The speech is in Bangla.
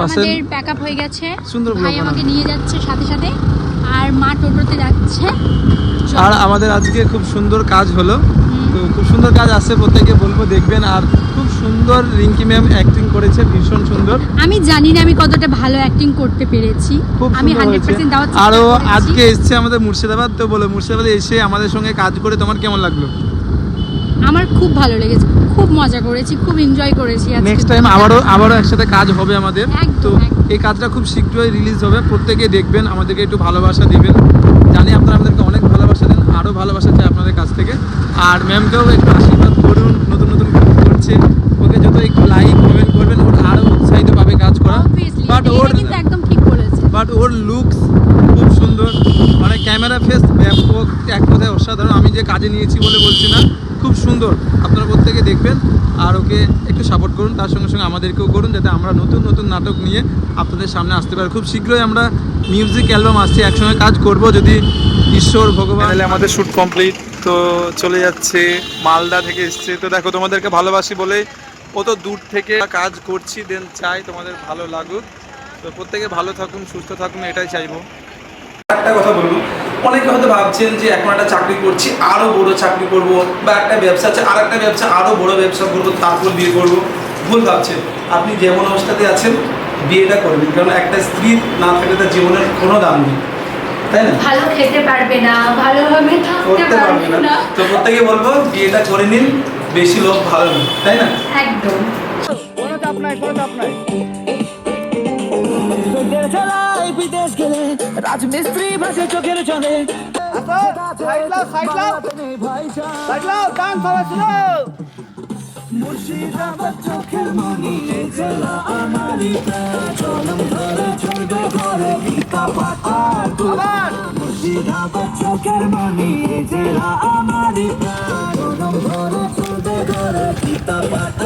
আমাদের প্যাকআপ হয়ে গেছে, ভাই আমাকে নিয়ে যাচ্ছে সাথে সাথে, আর মা টোটোতে যাচ্ছে। আর আমাদের আজকে খুব সুন্দর কাজ হলো, তো খুব সুন্দর কাজ আছে, প্রত্যেকে বলবো দেখবেন। আর খুব সুন্দর রিঙ্কি ম্যাম অ্যাক্টিং করেছে, ভীষণ সুন্দর। আমি জানি না আমি কতটা ভালো অ্যাক্টিং করতে পেরেছি, আমি 100% দেওয়ার চেষ্টা করেছি। আরো আজকে এসেছে আমাদের মুর্শিদাবাদ, তো বলো মুর্শিদাবাদে এসে আমাদের সঙ্গে কাজ করে তোমার কেমন লাগলো? আমার খুব ভালো লেগেছে, খুব মজা করেছি, খুব এনজয় করেছি। নেক্সট টাইম আবারও একসাথে কাজ হবে আমাদের। তো এই কাজটা খুব শীঘ্রই রিলিজ হবে, প্রত্যেকে দেখবেন, আমাদেরকে একটু ভালোবাসা দিবেন। জানি আপনারা আমাদেরকে অনেক ভালোবাসা দেন, আরও ভালোবাসা চাই আপনাদের কাছ থেকে। আর ম্যামকেও একটু আশীর্বাদ করুন, নতুন নতুন কাজ করছে, ওকে যত একটু লাইক কমেন্ট করবেন, ওর আরও উৎসাহিত পাবে কাজ করা। বাট ওর লুকস খুব সুন্দর, মানে ক্যামেরা ফেস ব্যাপক, এক কথায় অসাধারণ। আমি যে কাজে নিয়েছি বলে বলছি না, খুব সুন্দর। আপনারা প্রত্যেকে দেখবেন আর ওকে একটু সাপোর্ট করুন, তার সঙ্গে সঙ্গে আমাদেরকেও করুন, যাতে আমরা নতুন নতুন নাটক নিয়ে আপনাদের সামনে আসতে পারি। খুব শীঘ্রই আমরা মিউজিক অ্যালবাম আসছি, একসঙ্গে কাজ করব যদি ঈশ্বর ভগবান। আমাদের শ্যুট কমপ্লিট, তো চলে যাচ্ছে, মালদা থেকে এসছে। তো দেখো তোমাদেরকে ভালোবাসি বলে কত দূর থেকে কাজ করছি, দেন চাই তোমাদের ভালো লাগুক। তো প্রত্যেকে ভালো থাকুন, সুস্থ থাকুন, এটাই চাইবো। একটা কথা বলবো, অনেকে হয়তো ভাবছেন যে এখন একটা চাকরি করছি, আরও বড় চাকরি করব, বা একটা ব্যবসা আছে, আর একটা ব্যবসা, আরও বড় ব্যবসা করবো, তারপর বিয়ে করবো। ভুল ভাবছেন। আপনি যেমন অবস্থাতে আছেন বিয়েটা করবেন, কারণ একটা স্ত্রী না থাকলে তার জীবনের কোনো দাম নেই, তাই না? ভালো খেতে পারবে না, ভালোভাবে থাকতে পারবে না। তো প্রত্যেকে বলবো বিয়েটা করে নিন, বেশি লোক ভালো না, তাই না? একদম। কোনো চাপ নাই, কোনো চাপ নাই। বিদেশ গেলে রাজমিস্ত্রি ভাষে চোখের চলে। মুর্শিদাবাদ চোখের মনি, এই জেলা আমারই চলম ধরে চলবে ঘরে গীতা পাঠ। মুর্শিদাবাদ চোখের মনি, এই জেলা আমারই চলম ধরে চলবে ঘরে গীতা পাঠ।